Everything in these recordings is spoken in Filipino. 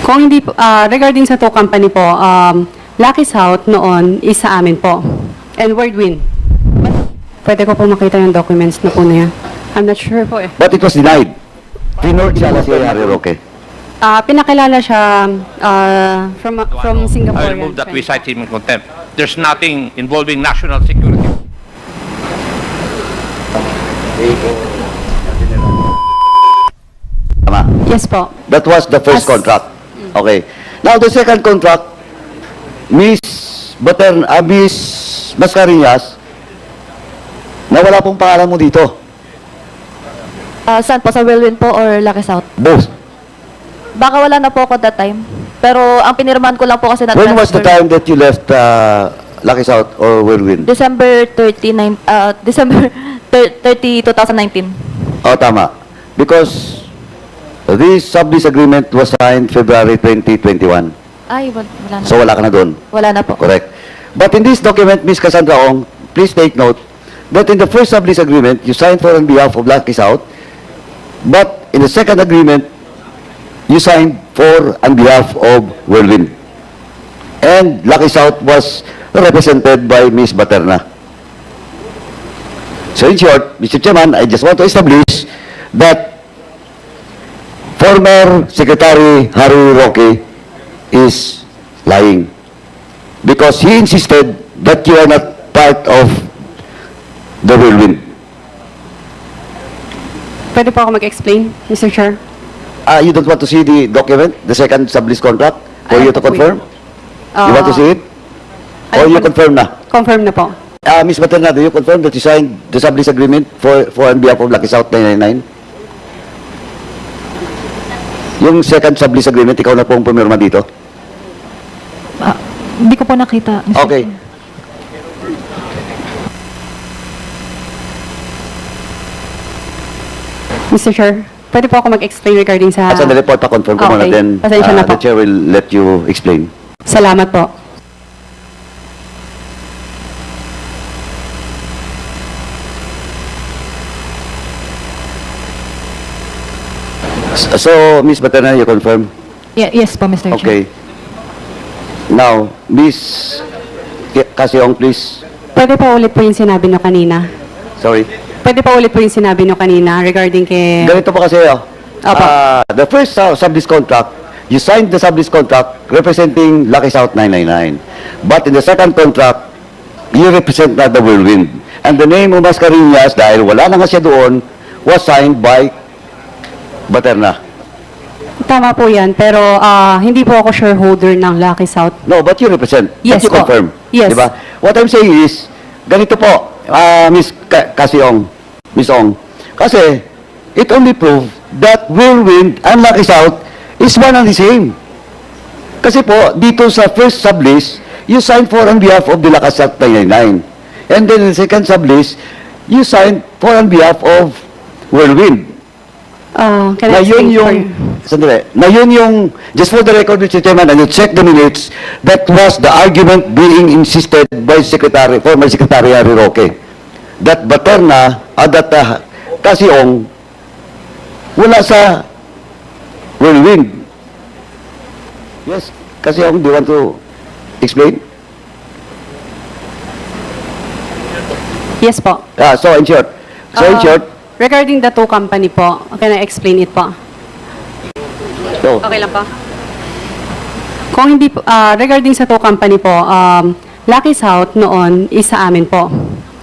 Kung hindi po, regarding sa tow company po, Lucky South noon is sa amin po. And Wordwin. Pwede ko po makita yung documents na po na yan. I'm not sure po eh. But it was denied. Pinurchana si Harry Roque. Pinakilala siya from Singapore. I remove that we cite him in contempt. There's nothing involving national security. Tama. Yes po. That was the first contract. Okay. Now, the second contract, Miss Mascarillas, na wala pong pangalan mo dito. Saan po? Sa Whirlwind po or Lucky South? Both. Baka wala na po ako that time. Pero ang pinirmahan ko lang po kasi na When was the time that you left Lucky South or Whirlwind? December 30, 2019. Oh, tama. Because this sublease agreement was signed February 2021. Ay, wala na. So, wala ka na doon. Wala na po. Correct. But in this document, Ms. Cassandra Ong, please take note that in the first sublease agreement, you signed for on behalf of Lucky South, but in the second agreement, you signed for on behalf of Whirlwind. And Lucky South was represented by Ms. Baterna. So in short, Mr. Chairman, I just want to establish that former Secretary Harry Roque is lying because he insisted that you are not part of the Whirlwind. Pwede po ako mag-explain, Mr. Chair? You don't want to see the document, the second sublease contract, for you to confirm? You want to see it? Or you confirm na? Confirm na po. Ms. Baterna, do you confirm that you signed the sublease agreement for on behalf of Lucky South 999? Yung second sublease agreement, ikaw na pong pumirma dito? Hindi ko po nakita. Mr. Okay. Chair. Mr. Chair, pwede po ako mag-explain regarding sa... Sandali po, pa-confirm ko muna, Okay. then Pasensya na po. the chair will let you explain. Salamat po. So, Ms. Baterna, you confirm? Yes po, Mr. Chair. Okay. Now, Ms. Casiong, please. Pwede pa ulit po yung sinabi nyo kanina. Sorry. Pwede pa ulit po yung sinabi nyo kanina regarding kay... Ganito po kasi, Opo. the first sublease contract, you signed the sublease contract representing Lucky South 999. But in the second contract, you represent not the Whirlwind. And the name of Mascarillas, dahil wala na nga siya doon, was signed by Baterna. Tama po yan, pero hindi po ako shareholder ng Lucky South. No, but you represent. Yes But you po. confirm. Yes. Diba? What I'm saying is, ganito po, Ms. Casiong, Ms. Ong, kasi it only proved that Whirlwind and Lucky South is one and the same. Kasi po, dito sa first sublease, you signed for on behalf of the Lucky South 999. And then in the second sublease, you signed for on behalf of Whirlwind. Can Na I yun explain yung, sandali, na yun yung, just for the record, Mr. Chairman, and you check the minutes, that was the argument being insisted by former Secretary Harry Roque, that Baterna, that Casiong, wala sa Whirlwind. Yes, Casiong, do you want to explain? Yes po. So in short, Regarding the tow company po, can I explain it po? so, Okay lang po. Kung hindi po, regarding sa tow company po, Lucky South noon is sa amin po.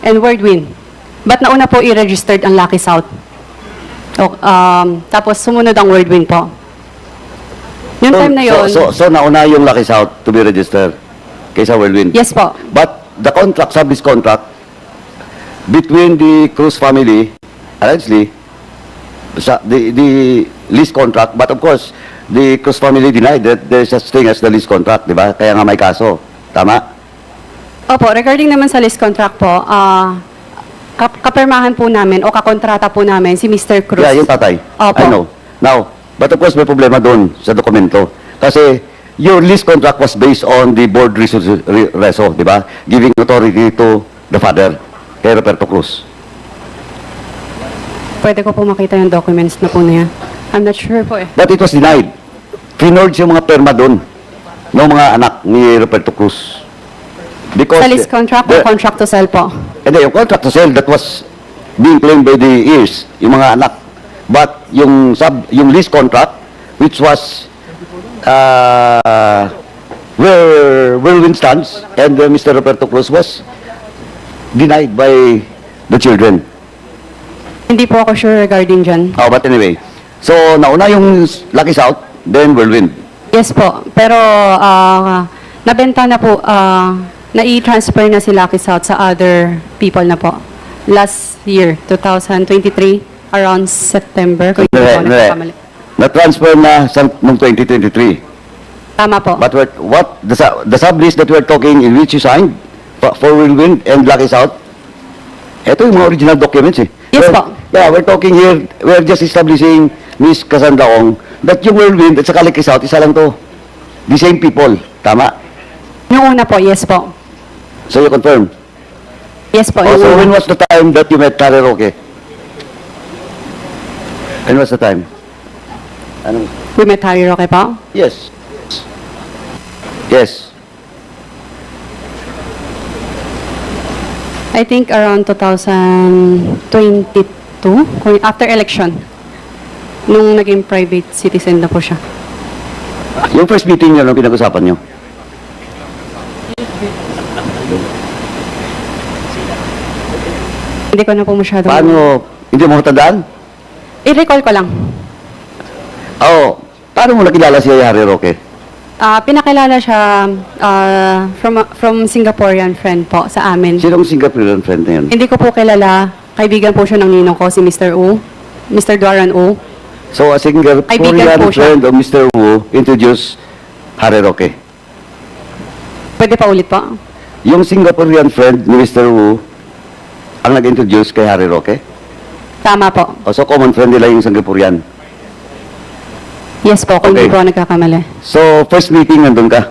And Wordwin. But nauna po i-registered ang Lucky South. Tapos sumunod ang Wordwin po. Yung time na yun, so nauna yung Lucky South to be registered kaysa Whirlwind. yes po. But the contract, sublease contract, between the Cruz family, allegedly, the lease contract, but of course, the Cruz family denied that there is such thing as the lease contract, di ba? Kaya nga may kaso. Tama? Opo, regarding naman sa lease contract po, kapirmahan po namin o kakontrata po namin si Mr. Cruz. Yeah, yung tatay. Opo. I know. Now, but of course, may problema doon sa dokumento. Kasi your lease contract was based on the board reso, di ba? Giving authority to the father, kay Roberto Cruz. Pwede ko po makita yung documents na po na yan. I'm not sure po eh. But it was denied. finorge yung mga perma doon ng mga anak ni Roberto Cruz. Because Sa lease contract o the- contract to sell po? Hindi, yung contract to sell, that was being claimed by the heirs, yung mga anak. But yung lease contract, which was where Whirlwind stands, and Mr. Roberto Cruz was denied by the children. Hindi po ako sure regarding dyan. Oh, but anyway, so nauna yung Lucky South, then Whirlwind. Yes po, pero nabenta na po, na-i-transfer na si Lucky South sa other people na po. Last year, 2023, around September, kung hindi po ako nagkakamali. Na-transfer na sa noong 2023. Tama po. But the sublease that we're talking in which you signed for Whirlwind and Lucky South, ito yung mga original documents eh. Yes po. Yeah, we're talking here, we're just establishing, Miss Cassandra Ong, that yung Whirlwind at saka Lucky South, isa lang to. The same people. Tama? Yung una po, yes po. So you confirm? Yes po. Oh, yung so una. when was the time that you met Harry Roque? When was the time? Ano? We met Harry Roque po? Yes. Yes. I think around 2022, after election, nung naging private citizen na po siya. Yung first meeting niyo, anong pinag-usapan niyo? Hindi ko na po masyado. Paano, hindi mo matandaan? I-recall ko lang. Oo. Paano mo nakilala si Harry Roque? Pinakilala siya from Singaporean friend po sa amin. Sinong Singaporean friend na yun? Hindi ko po kilala. Kaibigan po siya ng ninong ko, si Mr. Wu. Mr. Duaran Wu. So, a Kaibigan Singaporean po siya. friend of Mr. Wu introduced Harry Roque. Pwede pa ulit po? Yung Singaporean friend ni Mr. Wu ang nag-introduce kay Harry Roque? Tama po. O, so, common friend nila yung Singaporean. Yes po, kung hindi Okay. po ako nagkakamali. So, first meeting nandun ka.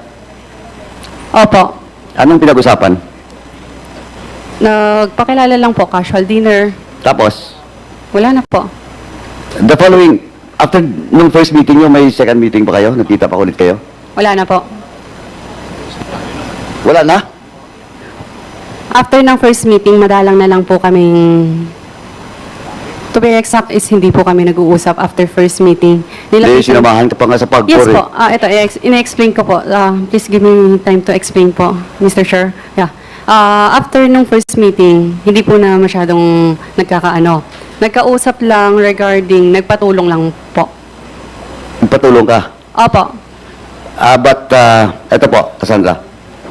Opo. Anong pinag-usapan? Nagpakilala lang po, casual dinner. Tapos, Wala na po. the following, after nung first meeting nyo, may second meeting pa kayo? Nagkita pa ulit kayo? Wala na po. Wala na? After ng first meeting, madalang na lang po kaming... To be exact is hindi po kami nag-uusap after first meeting. Hindi, sinamahan ka pa nga sa pagpor Yes eh. po. Ito, ina-explain ko po. Please give me time to explain po, Mr. Chair. Yeah. After nung first meeting, hindi po na masyadong nagkakaano. Nagkausap lang regarding, nagpatulong lang po. Patulong ka. Opo. But, eto po, Cassandra.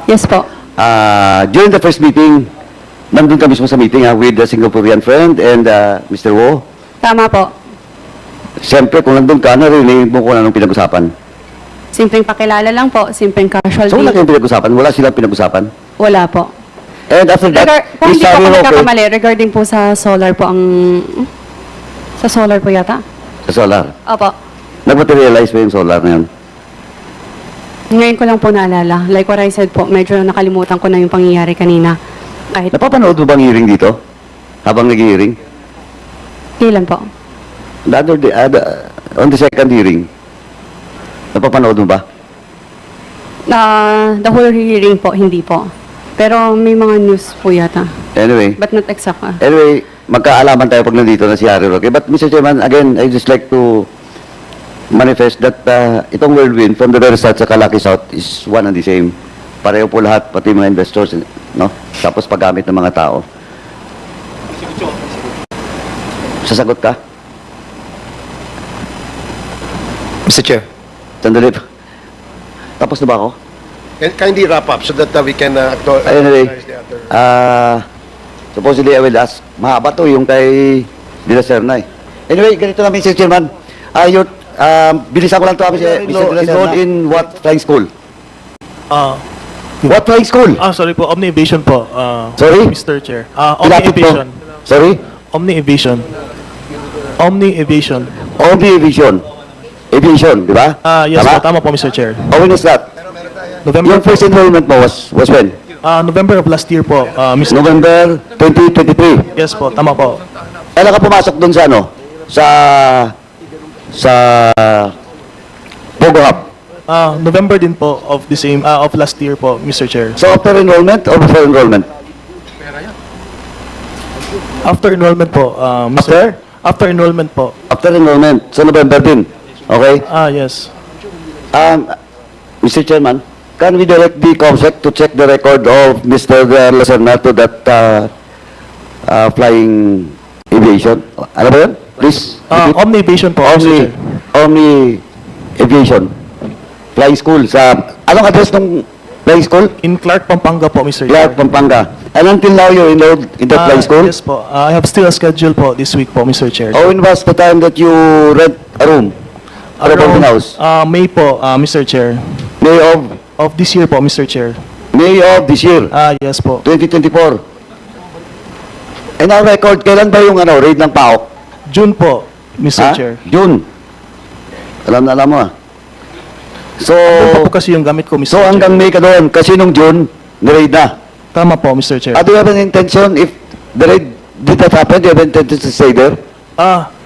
Yes po. During the first meeting, nandun ka mismo sa meeting with the Singaporean friend and Mr. Wo. Tama po. Siyempre, kung nandun ka, narinig mo kung anong pinag-usapan. Simpleng pakilala lang po. Simpleng casual So, wala dinner. kayong pinag-usapan? Wala silang pinag-usapan? Wala po. And after that, Kung Miss hindi po Harry ako Roque, nagkakamali, regarding po sa solar po ang... Sa solar po yata? sa solar. Opo. Nag-materialize ba yung solar na yun? Ngayon ko lang po naalala. Like what I said po, medyo nakalimutan ko na yung pangyayari kanina. Kahit Napapanood mo bang hearing dito? Habang nag-hearing? kailan po. The other day, on the second hearing, napapanood mo ba? The whole hearing po, hindi po. Pero may mga news po yata. Anyway, But not exact. Anyway, magkaalaman tayo pag nandito na si Harry Roque. But Mr. Chairman, again, I just like to manifest that itong Whirlwind from the very start sa Lucky South is one and the same. Pareho po lahat, pati mga investors, no? Tapos paggamit ng mga tao. Sasagot ka? Mr. Chair, Sandali. Tapos na ba ako? kindly wrap up so that we can Anyway, acknowledge the other. supposedly I will ask, mahaba to yung kay Dila Serna eh. Anyway, ganito lang Mr. Chairman. Bilisan ko lang to, Mr. Dila Serna. In what flying school? What flying school? Sorry po, Omni Aviation po. Sorry? Mr. Chair. Omni Ilapit mo. Aviation. Sorry? Omni Aviation. Omni Aviation. Omni Aviation. Aviation, di ba? Yes po, tama po, Mr. Chair. Oh, when is that? November, Yung first enrollment mo was when? November of last year po, Mr. November 2023. Yes po, tama po. Kailan ka pumasok dun sa ano? Sa Pogo Hub. November din po of the same, of last year po, Mr. Chair. So after enrollment or before enrollment? After enrollment po, After? After enrollment po. After enrollment. So November din. Okay? Yes. Mr. Chairman, can we direct the COMSEC to check the record of Mr. Lacerna to that flying aviation? Ano ba yun? Please. repeat. Omni Aviation po, Mr. Chair. Omni Aviation. Flying school. Sa, anong address ng flying school? In Clark, Pampanga po, Mr. Clark, Chair. Pampanga. And until now, you're enrolled in that flying school? Yes po. I have still a schedule po this week po, Mr. Chair. Or when was the time that you rent a room? At a boarding house? May po, Mr. Chair. May Of this year po, Mr. Chair. May of this year, Yes po. 2024. And our record, kailan ba yung raid ng PAOK? June po, Mr. Ha? Chair. June. Alam na alam mo ah. So, Doon po kasi yung gamit ko, Mr. so Chair. hanggang May ka doon, kasi nung June, na-raid na. Tama po, Mr. Chair. Do you have an intention, if the raid did not happen, do you have an intention to stay there?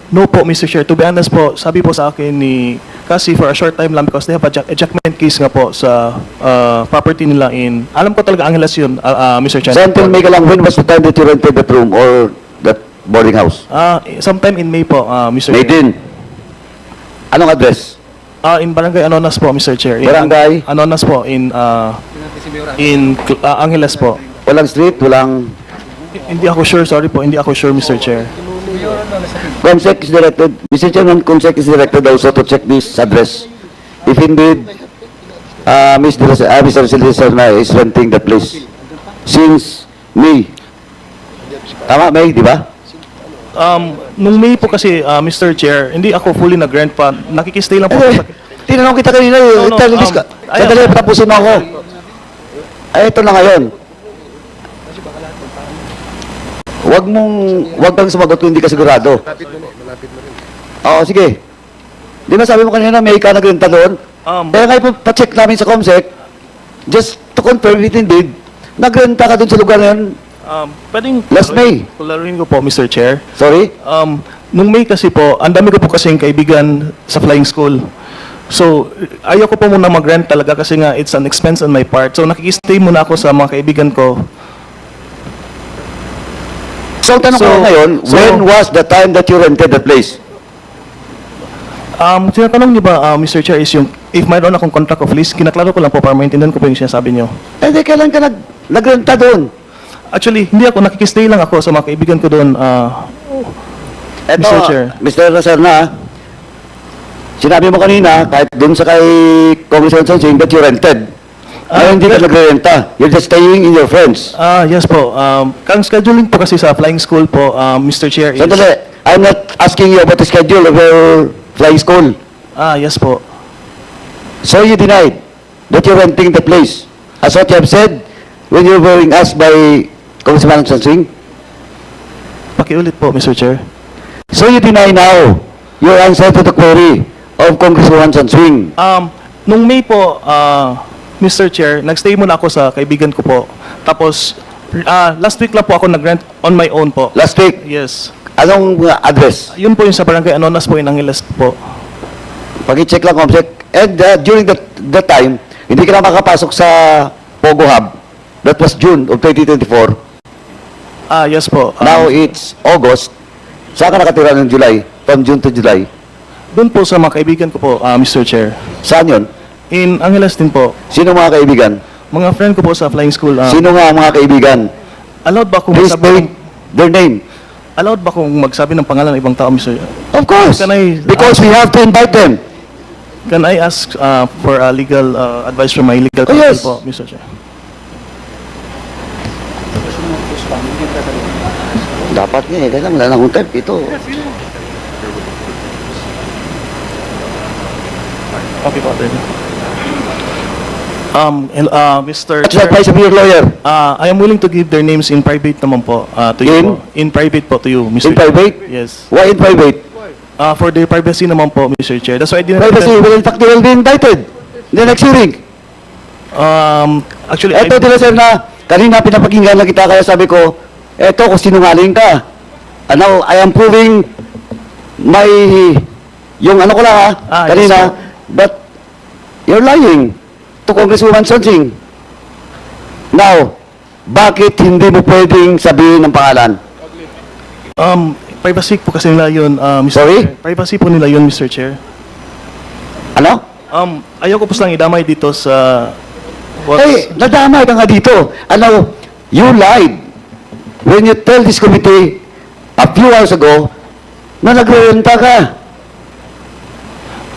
No po, Mr. Chair. To be honest po, sabi po sa akin ni kasi for a short time lang because they have a ejectment case nga po sa property nila in, alam ko talaga Angeles yun, Mr. Chair. So until May ka lang, when was the time that you rented that room or that boarding house? Sometime in May po, Mr. May Chair. din. Anong address? In Barangay Anonas po, Mr. Chair. In Barangay? Anonas po, in Angeles po. Walang street, walang... Hindi ako sure, sorry po, hindi ako sure, Mr. Chair. COMSEC is directed, Mr. Chairman, COMSEC is directed also to check this address. If indeed, Mr. Lacerna is renting the place since May. Tama, May, di ba? Nung May po kasi, Mr. Chair, hindi ako fully nag-rent pa. Nakikistay lang po. Eh, tinanong kita kanina, No, no, sandali, tapusin mo ako. Ay, ito na ngayon. Huwag kang sumagot kung hindi ka sigurado. Oo, sige. Di ba sabi mo kanina, may ka nagrenta doon? Kaya nga pa-check namin sa COMSEC, just to confirm it indeed, nagrenta ka doon sa lugar na yun. Pwedeng Last May. Kularuin ko po, Mr. Chair. Sorry? Nung May kasi po, ang dami ko po kasing kaibigan sa flying school. So, ayaw ko po muna mag-rent talaga kasi nga it's an expense on my part. So, nakikistay muna ako sa mga kaibigan ko. So, ang tanong ko ngayon, when was the time that you rented the place? Tinatanong niyo ba, Mr. Chair, is yung, if mayroon akong contract of lease, kinaklaro ko lang po para maintindihan ko po yung sinasabi niyo. Eh, di, kailan ka nagrenta doon? Actually, hindi ako, nakikistay lang ako sa mga kaibigan ko doon, Eto, Mr. Chair. Mr. Lacerna, sinabi mo kanina, kahit doon sa kay Congressman Sonsing, that you rented. Hindi ka nagrerenta. You're just staying in your friends. Yes po. Kang scheduling po kasi sa flying school po, Mr. Chair, is... Sandali, I'm not asking you about the schedule of your flying school. Yes po. So you denied that you're renting the place. As what you have said, when you were being asked by Congressman Sonsing. Pakiulit po, Mr. Chair. So you deny now your answer to the query of Congressman Sonsing. Nung May po, Mr. Chair, nagstay muna ako sa kaibigan ko po. Tapos, last week lang po ako nag-rent on my own po. Last week, Yes. anong address? Yun po yung sa Barangay Anonas po, in Angeles po. Pag-check lang, COMSEC. And during that time, hindi ka na makapasok sa Pogo Hub. That was June of 2024. Yes po. Now it's August. Saan ka nakatira ng July? From June to July. Doon po sa mga kaibigan ko po, Mr. Chair. Saan yun? In Angeles din po. Sino mga kaibigan? Mga friend ko po sa flying school. Sino nga ang mga kaibigan? Allowed ba akong Please magsabi state their name. allowed ba akong magsabi ng pangalan ng ibang tao, Mr. Of course. Can I- Because we have to invite them. Can I ask for legal advice from my legal Oh, counsel yes. po, Mr. Chair? Dapat nga eh. Kaya wala na akong type. Ito. Copy po, then. Mr. What's the Chair, advice of your lawyer? I am willing to give their names in private naman po to you In? po. In private po to you, Mr. In private? Yes. Why in private? For their privacy naman po, Mr. Chair. That's why I didn't... Privacy. Well, in fact, they will be invited. In the next hearing. Actually, Eto, Tila Sir, na kanina pinapakinggan lang kita, kaya sabi ko, eto, kung sinungaling ka. And now, I am proving my, yung ano ko lang Yes, kanina, sir. but you're lying to Congresswoman Sonsing. Now, bakit hindi mo pwedeng sabihin ng pangalan? Privacy po kasi nila yun, Mr. Sorry? Chair. Privacy po nila yun, Mr. Chair. Ano? Ayoko po silang idamay dito sa... Hey, nadamay ka nga dito. Ano, you lied when you tell this committee a few hours ago na nagrenta ka.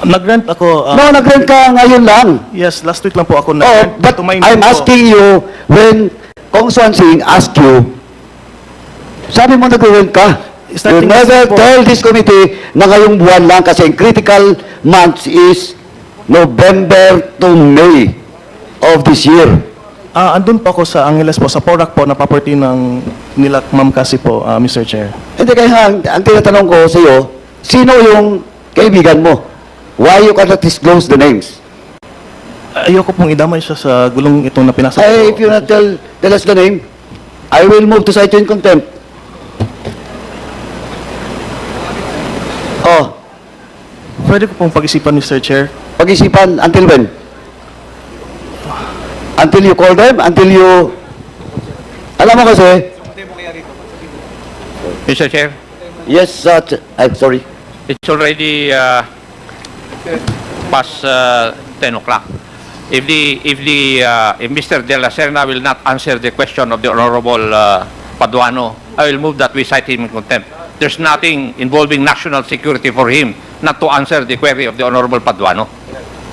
Nag-rent ako... No, nagrent ka ngayon lang. yes, last week lang po ako Oh, nag-rent. but to my I'm name po. asking you, when Kong Swan Sing asked you, sabi mo nag-rent ka. You Starting never this po. tell this committee na ngayong buwan lang kasi ang critical months is November to May of this year. Andun po ako sa Angeles po, sa Porac po, na property ng nila Ma'am Cassie po, Mr. Chair. Hindi kaya ang tinatanong ko sa iyo, sino yung kaibigan mo? Why you cannot disclose the names? Ayoko pong idamay siya sa gulong ito na pinasa Hey, if ko. you not tell us the name, I will move to cite you in contempt. Oh, Pwede ko pong pag-isipan, Mr. Chair. pag-isipan until when? Until you call them? Until you... Alam mo kasi... Mr. Chair, Yes, I'm sorry. it's already past 10 o'clock. If Mr. De La Serna will not answer the question of the Honorable Paduano, I will move that we cite him in contempt. There's nothing involving national security for him not to answer the query of the Honorable Paduano.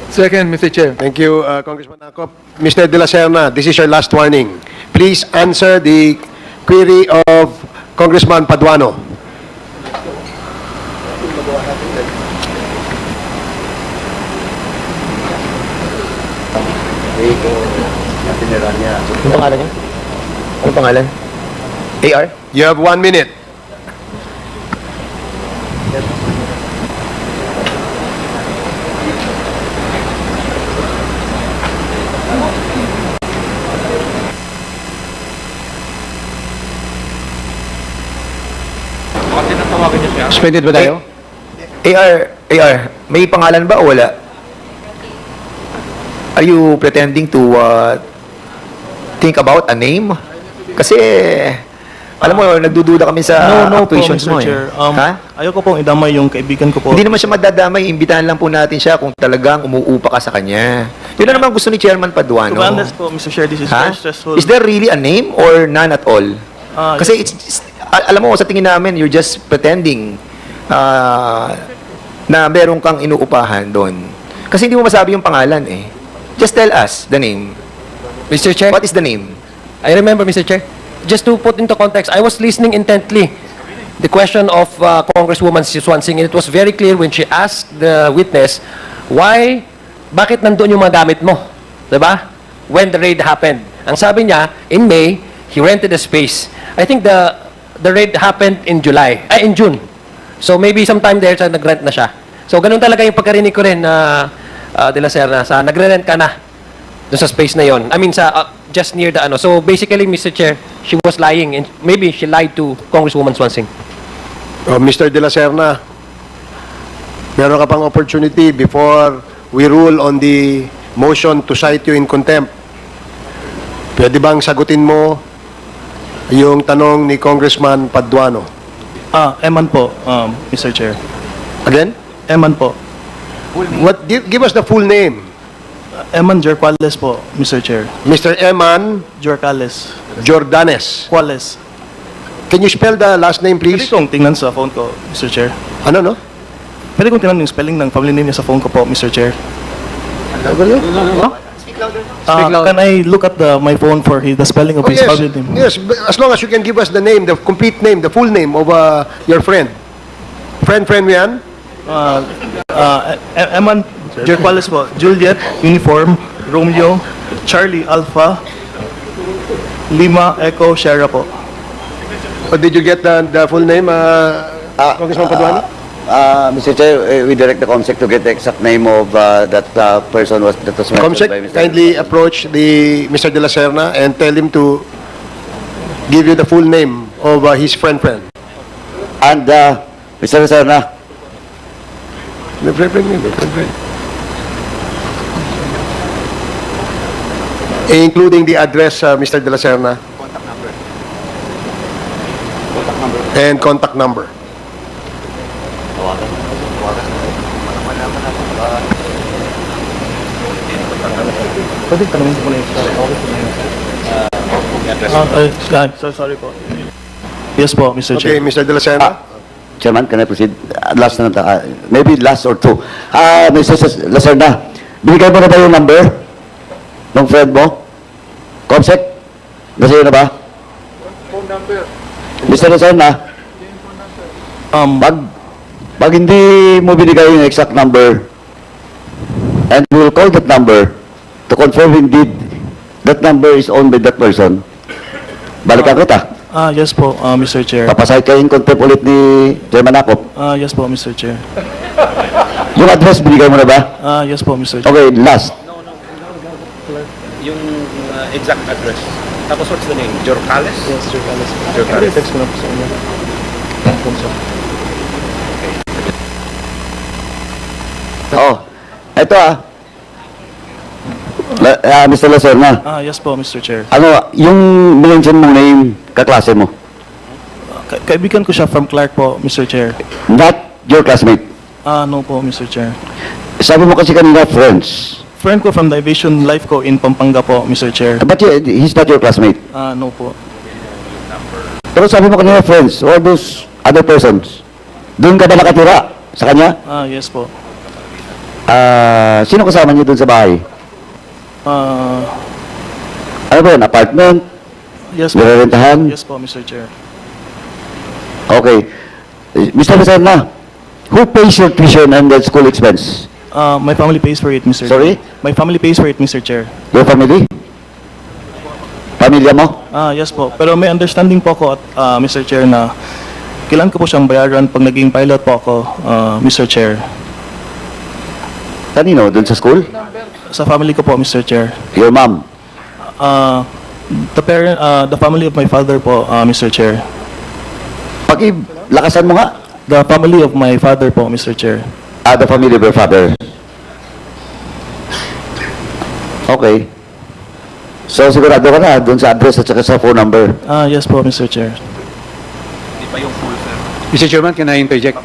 Second, Mr. Chair. Thank you, Congressman Acop. Mr. De La Serna, this is your last warning. Please answer the query of Congressman Paduano. Ano pangalan niya? Ano pangalan? AR? You have 1 minute. Bakit natawagan niyo siya? Suspended ba tayo? AR, may pangalan ba o wala? Are you pretending to think about a name? Kasi, alam mo, nagdududa kami sa No po, actuations Mr. mo. Chair. Ha? Ayoko pong idamay yung kaibigan ko po. Hindi naman siya madadamay. Imbitahan lang po natin siya kung talagang umuupa ka sa kanya. Yun na naman gusto ni Chairman To Paduano. be honest po, Mr. Chair, this is Ha? very stressful. Is there really a name or none at all? Kasi alam mo, sa tingin namin, you're just pretending na meron kang inuupahan doon. Kasi hindi mo masabi yung pangalan eh. Just tell us the name. Mr. Chair, What is the name? I remember, Mr. Chair. Just to put into context, I was listening intently the question of Congresswoman Swan Sing, and it was very clear when she asked the witness, bakit nandun yung mga gamit mo? Diba? When the raid happened. Ang sabi niya, in May, he rented a space. I think the raid happened in June. So maybe sometime there, nag-rent na siya. So ganun talaga yung pagkarinig ko rin na De La Serna, nagre-rent ka na doon sa space na yon. I mean, just near the ano. So basically, Mr. Chair, she was lying and maybe she lied to Congresswoman Swan Sing. Mr. De La Serna, meron ka pang opportunity before we rule on the motion to cite you in contempt. Pwede bang sagutin mo yung tanong ni Congressman Paduano? Eman po, Mr. Chair. Again? Eman po. Give us the full name. Eman Jorquales po, Mr. Chair. Mr. Eman Jorquales. Jordanes. Quales. Can you spell the last name, Pwede please? kong tingnan sa phone ko, Mr. Chair. Ano, no? Pwede kong tingnan yung spelling ng family name niya sa phone ko po, Mr. Chair. Can I look at my phone for the spelling of Oh, his yes. family name? Yes, but as long as you can give us the name, the complete name, the full name of your friend. Friend mo yan? Eman Jorquales po. Juliet, Uniform, Romeo, Charlie, Alpha, Lima, Echo, Sierra po. Or did you get the full name, Congressman Paduano? Mr. Chair, we direct the COMSEC to get the exact name of that person that was mentioned Comsec, by Mr. kindly approach Mr. De La Serna and tell him to give you the full name of his friend. And Mr. Serna, Including the address, Mr. De La Serna. And contact number. Pwede tanongin ko na yung sorry po. Yes po, Mr. Okay, Chair. Mr. De La Serna. Chairman, can I proceed? Last na, maybe last or two. Mr. Lacerda, binigay mo na ba yung number ng friend mo? Comsec? Nasa iyo na ba? Phone number. Mr. Lacerda, pag hindi mo binigay yung exact number, and we will call that number to confirm indeed that number is owned by that person, balikan kita. Yes po, Mr. Chair. Papasahit kayo yung contempt ulit ni Chairman Akop. Yes po, Mr. Chair. Yung address, binigay mo na ba? Yes po, Mr. Chair. Okay, last. Yung exact address. Tapos what's the name? Jorcales? Yes, Sir Carlos. Carlos. Text ko na po sa inyo. Ito Mr. Lacerna. Yes po, Mr. Chair. Ano, yung mention mong name, kaklase mo. Kaibigan ko siya from Clark po, Mr. Chair. Not your classmate. No po, Mr. Chair. Sabi mo kasi kanina, friends. Friend ko from the Aviation Life ko in Pampanga po, Mr. Chair. But he's not your classmate. No po. Pero sabi mo kanina, friends, or those other persons. Doon ka ba nakatira sa kanya? Yes po. Sino kasama niyo doon sa bahay? Ano ba yun? Apartment? Yes po. Nirerentahan? Yes po, Mr. Chair. Okay. Mr. Lacerna, who pays your tuition and the school expense? My family pays for it, Mr. Sorry? My family pays for it, Mr. Chair. Your family? Pamilya mo? Yes po. Pero may understanding po ako at Mr. Chair na kailangan ko po siyang bayaran pag naging pilot po ako, Mr. Chair. Kanino? Doon sa school? Sa family ko po, Mr. Chair. Your mom? The family of my father po, Mr. Chair. Lakasan mo nga. The family of my father po, Mr. Chair. The family of your father. Okay. So, sigurado ka na doon sa address at saka sa phone number. Yes po, Mr. Chair. Mr. Chairman, can I interject?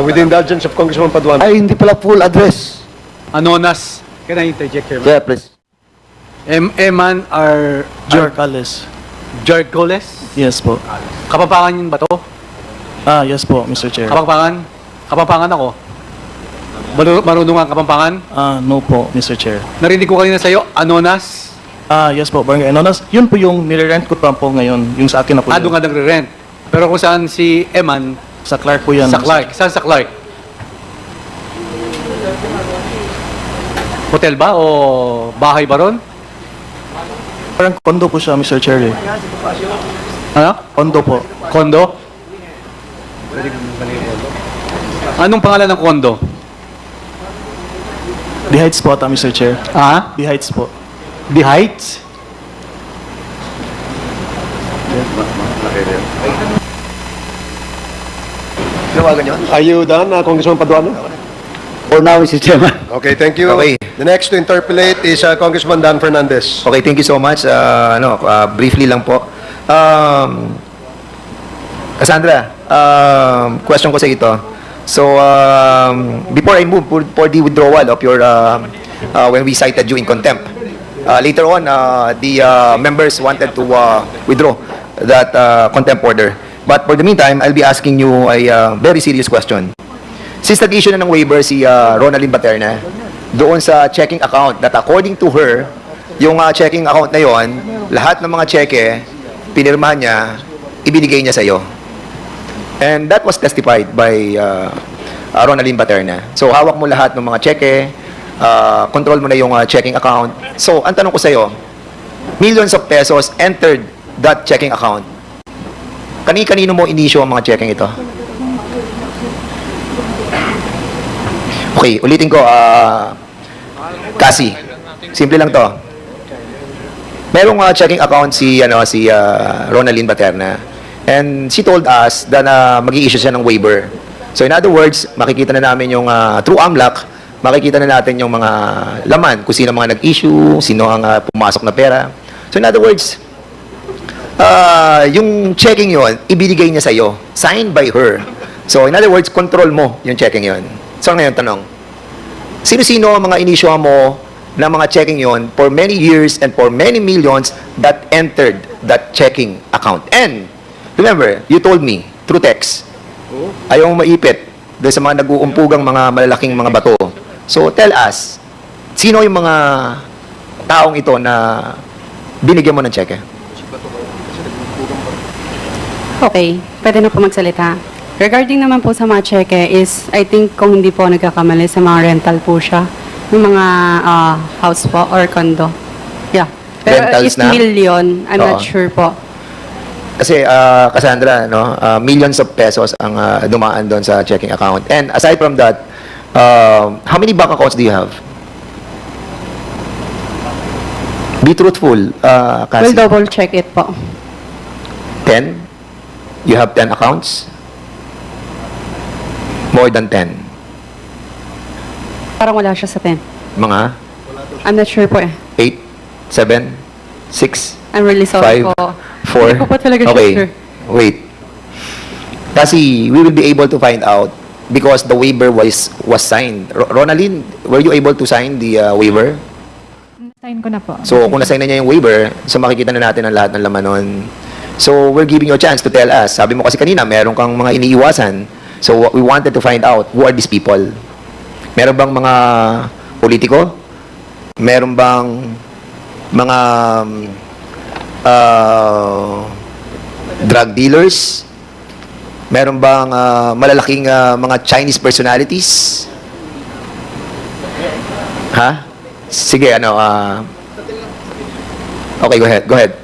With the indulgence of Congressman Paduano. Ay, hindi pala full address. Anonas, can I interject, Chairman? Yeah, please. Eman are Jorcales. Jorgoles? Yes po. Kapampangan yun ba to? Yes po, Mr. Chair. Kapampangan? Kapampangan ako. Marunong ang Kapampangan? No po, Mr. Chair. Narinig ko kanina sa'yo, Anonas? Yes po, Barangay Anonas. Yun po yung nire-rent ko pa po ngayon. Yung sa akin na po. Doon ka nagre-rent. Pero kung saan si Eman, Sa Clark po yan. sa Clark. Saan sa Clark? Hotel ba o bahay ba ron? Parang condo po siya, Mr. Chair. Ano? Condo po. Kondo? Anong pangalan ng kondo? The Heights po ata, Mr. Chair. The Heights po. The Heights? Are you done, Congressman Paduano? For now, Mr. Chairman. Okay, thank you. Okay. The next to interpolate is Congressman Dan Fernandez. Okay, thank you so much. Briefly lang po. Cassandra, question ko sa ito. So, before I move for the withdrawal of your, when we cited you in contempt, later on, the members wanted to withdraw that contempt order. But for the meantime, I'll be asking you a very serious question. Since nag-issue na ng waiver si Ronaldin Baterna, doon sa checking account that according to her, yung checking account na yon, lahat ng mga cheque, pinirmahan niya, ibinigay niya sa iyo. And that was testified by Ronaldin Baterna. So hawak mo lahat ng mga cheque, control mo na yung checking account. So ang tanong ko sa iyo, millions of pesos entered that checking account. Kani-kanino mo inisyo ang mga checking ito? Okay, ulitin ko, Cassie. Simple lang to. Merong checking account si Ronaldin Baterna. And she told us that mag-i-issue siya ng waiver. So in other words, makikita na namin yung through AMLAC makikita na natin yung mga laman, kung sino mga nag-issue, sino ang pumasok na pera. So in other words, yung checking yon ibinigay niya sa'yo, signed by her. So in other words, control mo yung checking yon. So ngayon tanong, sino-sino ang mga inisyuhan mo na mga checking yon for many years and for many millions that entered that checking account? And remember, you told me through text, ayaw mong maipit doon sa mga nag-uumpugang mga malalaking mga bato. So tell us, sino yung mga taong ito na binigyan mo ng cheque? Okay, pwede na po magsalita. Regarding naman po sa mga cheque is, I think kung hindi po nagkakamali sa mga rental po siya, yung mga house po or condo. Yeah. Pero Rentals 8 na? million, I'm not Oo. sure po. Kasi, Cassandra, no, millions of pesos ang dumaan doon sa checking account. And aside from that, how many bank accounts do you have? Be truthful, We'll Cassie. double check it po. 10? You have 10 accounts? More than 10? Parang wala siya sa 10. Mga I'm not sure po eh. 8? 7? 6? I'm really sorry 5? po. 4? Hindi ko po talaga Okay, sure. wait. Kasi we will be able to find out because the waiver was signed. Ronaldine, were you able to sign the waiver? Sign ko na po. So, kung na-sign na niya yung waiver, so makikita na natin ang lahat ng laman nun. So, we're giving you a chance to tell us. Sabi mo kasi kanina, meron kang mga iniiwasan. So, we wanted to find out who are these people. Meron bang mga politiko? Meron bang mga drug dealers? Meron bang malalaking mga Chinese personalities? Ha? Sige, ano, okay, go ahead, go ahead.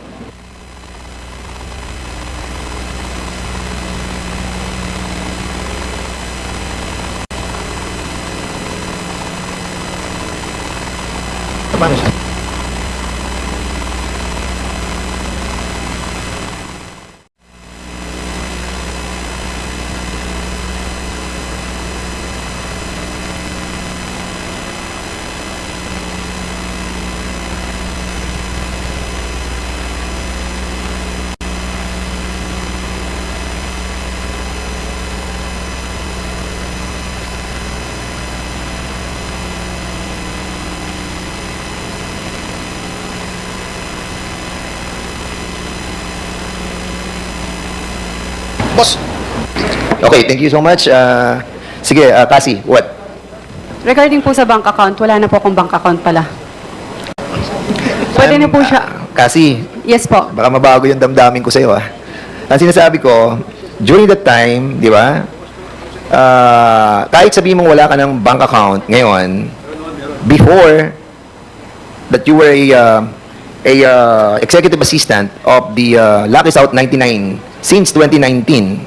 Boss, Okay, thank you so much. Sige, Cassie, what? Regarding po sa bank account, wala na po akong bank account pala. Pwede na po siya. Cassie, Yes po. baka mabago yung damdamin ko sa'yo, ah. Ang sinasabi ko, during that time, di ba, kahit sabihin mong wala ka ng bank account ngayon, before that you were a executive assistant of the Lucky South 99 since 2019,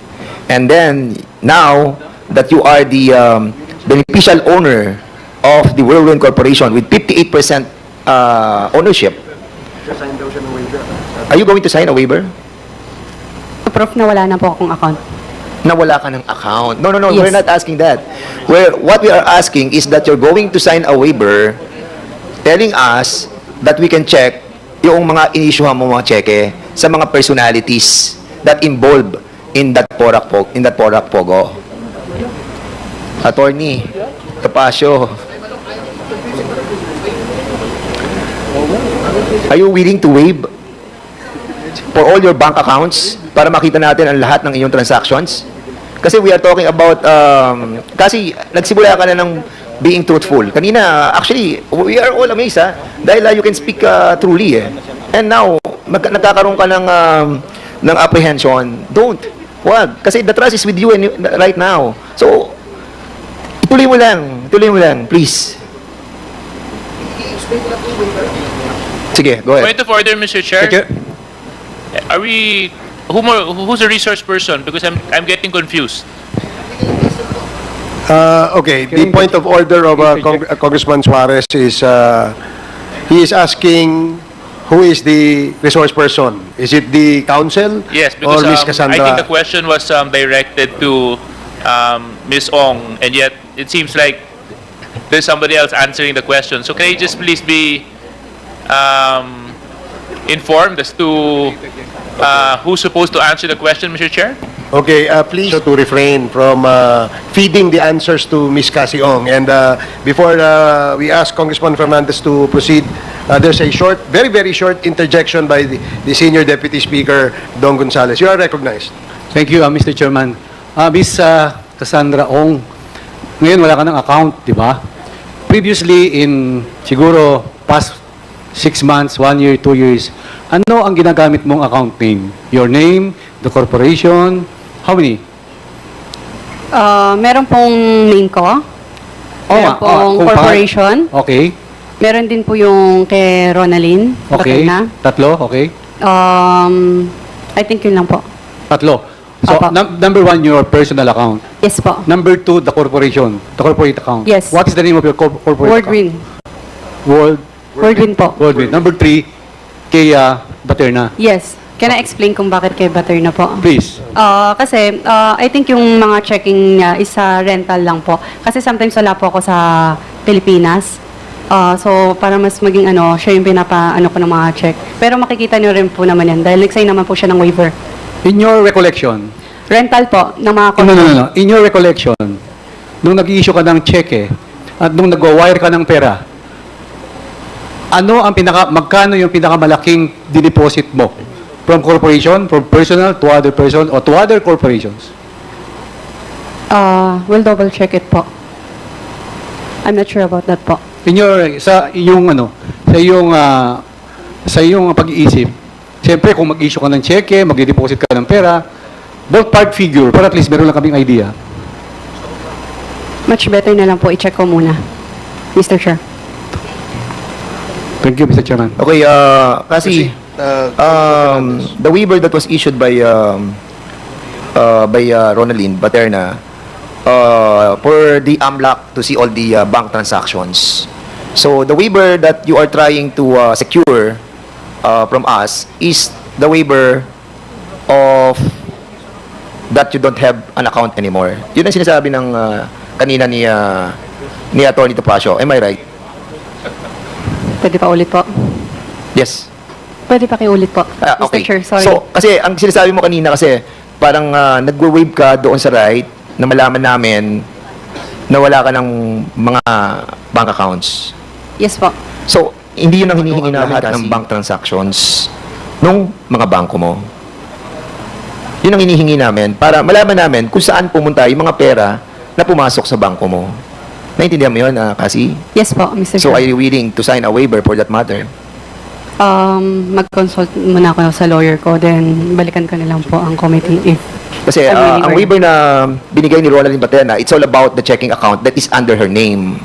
and then now that you are the beneficial owner of the Whirlwind Corporation with 58% ownership, are you going to sign a waiver? Proof na wala na po akong account. Na wala ka ng account. No, Yes. we're not asking that. What we are asking is that you're going to sign a waiver telling us that we can check yung mga inisyuhan mo mga cheque sa mga personalities that involved in that Porac Pogo. Attorney Tapasio, are you willing to waive for all your bank accounts para makita natin ang lahat ng iyong transactions? Kasi we are talking about, kasi nagsimula ka na ng being truthful. Kanina, actually, we are all amazed, ha? Dahil you can speak truly, eh. And now, nagkakaroon ka ng apprehension. Don't. Wag. Kasi the trust is with you right now. So, ituloy mo lang, please. Sige, go ahead. Point of order, Mr. Chair. Chair. Are we who's the resource person? Because I'm getting confused. okay, the point of order of Congressman Suarez is he is asking who is the resource person? Is it the council Yes, or because Ms. I Cassandra? think the question was directed to Ms. Ong, and yet it seems like there's somebody else answering the question. So can you just please be informed as to who's supposed to answer the question, Mr. Chair? Okay, please to refrain from feeding the answers to Ms. Cassie Ong. And before we ask Congressman Fernandez to proceed, there's a short, very, very short interjection by the Senior Deputy Speaker, Don Gonzales. You are recognized. Thank you, Mr. Chairman. Miss Cassandra Ong, ngayon wala ka ng account, di ba? Previously, in siguro past 6 months, 1 year, 2 years, ano ang ginagamit mong account name? Your name, the corporation, how many? Meron pong name ko. Meron pong corporation. Okay. Meron din po yung kay Ronalyn. Okay. Paterna. Tatlo, okay. I think yun lang po. Tatlo. So, Opo. number 1, your personal account. Yes po. Number 2, the corporation, the corporate account. Yes. What is the name of your corporate account? Wordwin. World. Wordwin po. Wordwin. Number 3, kay Baterna. Yes. Can I explain kung bakit kay Baterna po? Please. Kasi I think yung mga checking niya is rental lang po. Kasi sometimes wala po ako sa Pilipinas. So para mas maging siya yung pinapa-ano ko ng mga check. Pero makikita niyo rin po naman yan dahil nag-sign naman po siya ng waiver. In your recollection, Rental po ng mga no. In your recollection, nung nag-i-issue ka ng cheque at nung nag-wire ka ng pera, magkano yung pinakamalaking dineposit mo? From corporation, from personal to other person, or to other corporations? We'll double check it po. I'm not sure about that po. Sa iyong pag-iisip, siyempre kung mag-issue ka ng cheque, mag-deposit ka ng pera, ballpark figure, para at least meron lang kaming idea. Much better na lang po i-check ko muna, Mr. Chair. Thank you, Mr. Chairman. Okay, kasi the waiver that was issued by Ronalyn Baterna for the AMLAC to see all the bank transactions. So the waiver that you are trying to secure from us is the waiver of that you don't have an account anymore. Yun ang sinasabi ng kanina ni Atty. Topacio. Am I right? Pwede pa ulit po? Yes. Pwede pa ulit po, Okay. Mr. Chair. Sorry. So, kasi ang sinasabi mo kanina kasi parang nagwe-wave ka doon sa right na malaman namin na wala ka ng mga bank accounts. Yes po. So, hindi yun ang hinihingi namin lahat ng bank transactions nung mga bangko mo. Yun ang hinihingi namin para malaman namin kung saan pumunta yung mga pera na pumasok sa bangko mo. Naintindihan mo yun, Cassie? Yes po, Mr. So, are Chair. you willing to sign a waiver for that matter? Mag-consult muna ako sa lawyer ko, then balikan ko na lang po ang committee if Kasi I'm willing ang or- waiver na binigay ni Ronalyn Baterna, it's all about the checking account that is under her name.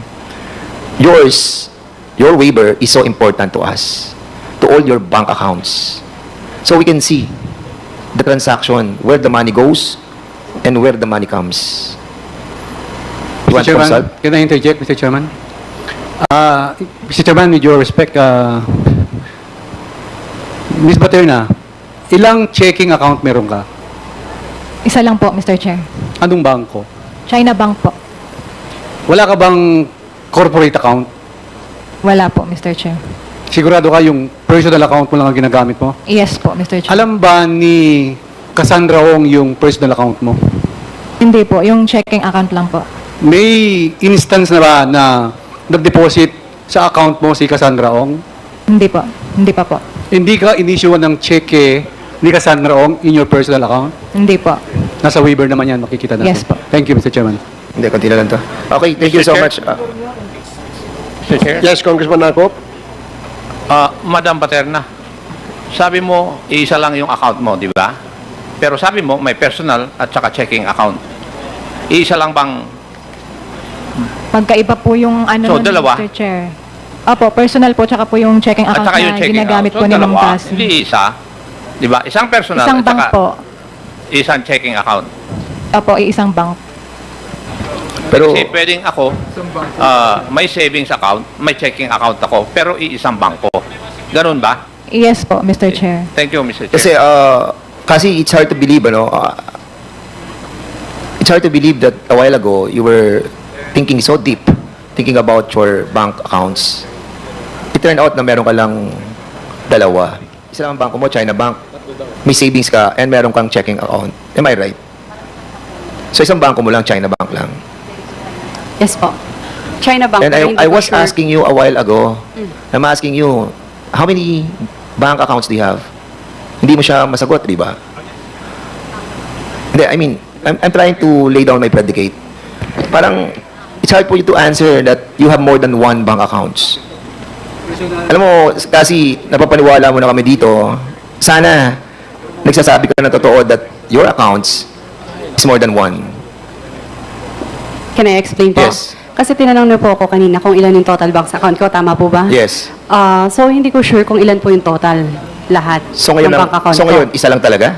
Your waiver is so important to us, to all your bank accounts. So we can see the transaction, where the money goes, and where the money comes. You want to Chairman, consult? can I interject, Mr. Chairman? Mr. Chairman, with your respect, Ms. Baterna, ilang checking account meron ka? Isa lang po, Mr. Chair. Anong bangko? China Bank po. Wala ka bang corporate account? Wala po, Mr. Chair. Sigurado ka yung personal account mo lang ang ginagamit mo? Yes po, Mr. Chair. Alam ba ni Cassandra Ong yung personal account mo? Hindi po, yung checking account lang po. May instance na ba na nag-deposit sa account mo si Cassandra Ong? Hindi po. Hindi pa po. Hindi ka inisyuan ng cheque ni Cassandra Ong in your personal account? Hindi po. Nasa waiver naman yan, makikita natin. Yes po. Thank you, Mr. Chairman. Hindi, konti na lang to. Okay, thank you Mr. so Chair? much. Mr. Chair? Yes, Congressman Akop. Madam Paterna, sabi mo, isa lang yung account mo, di ba? Pero sabi mo, may personal at saka checking account. Isa lang bang... Magkaiba po yung So, nun, dalawa? Mr. Chair. Opo, personal po, tsaka po yung checking At account saka yung na checking ginagamit account. po ni Ma'am dalawa, Cassie. hindi isa. Di ba? Isang personal Isang at bank saka po. isang checking account. Opo, isang bank. Pero, Kasi pwedeng ako, may savings account, may checking account ako, pero iisang bangko. Ganun ba? Yes po, Mr. Chair. Thank you, Mr. Chair. kasi it's hard to believe, it's hard to believe that a while ago, you were thinking so deep thinking about your bank accounts, it turned out na meron ka lang dalawa. Isa lang ang banko mo, China Bank. May savings ka and meron kang checking account. Am I right? So isang banko mo lang, China Bank lang. Yes po. China Bank. And pero hindi I ko was sure. asking you a while ago, I'm asking you, how many bank accounts do you have? Hindi mo siya masagot, di ba? Hindi, I mean, I'm trying to lay down my predicate. Parang, it's hard for you to answer that you have more than one bank accounts. Alam mo, kasi napapaniwala mo na kami dito, sana nagsasabi ka na totoo that your accounts is more than one. Can I explain po? Yes. Kasi tinanong na po ako kanina kung ilan yung total bank account ko. Tama po ba? Yes. So, hindi ko sure kung ilan po yung total. Lahat So ngayon, ng bank account so ngayon ko. isa lang talaga?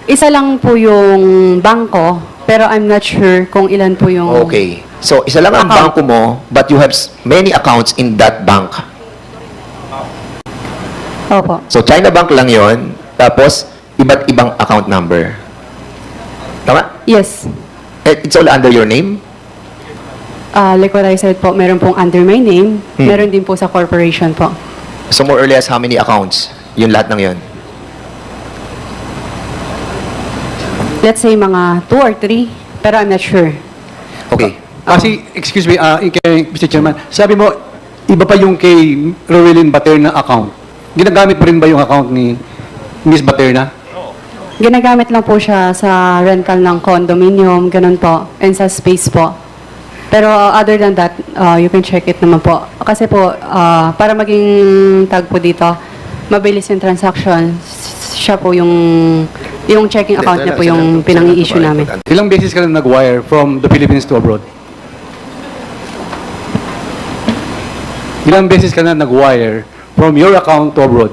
Isa lang po yung bangko, pero I'm not sure kung ilan po yung... Okay. So, isa lang ang Account. banko mo, but you have many accounts in that bank. Opo. So, China Bank lang yon, tapos iba't ibang account number. Tama? Yes. It's all under your name? Like what I said po, meron pong under my name, meron din po sa corporation po. So, more or less, how many accounts? Yun lahat ng yun. Let's say mga 2 or 3, pero I'm not sure. Okay. Kasi, excuse me, kay Mr. Chairman, sabi mo, iba pa yung kay Rowelyn Baterna account. Ginagamit mo rin ba yung account ni Miss Baterna? Ginagamit lang po siya sa rental ng condominium, ganun po, and sa space po. Pero other than that, you can check it naman po. Kasi po, para maging tag po dito, mabilis yung transaction, siya po yung checking account niya po yung pinang-i-issue namin. Ilang beses ka na nag-wire from the Philippines to abroad? Ilang beses ka na nag-wire from your account to abroad?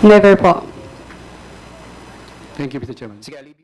Never po. Thank you, Mr. Chairman. Sige,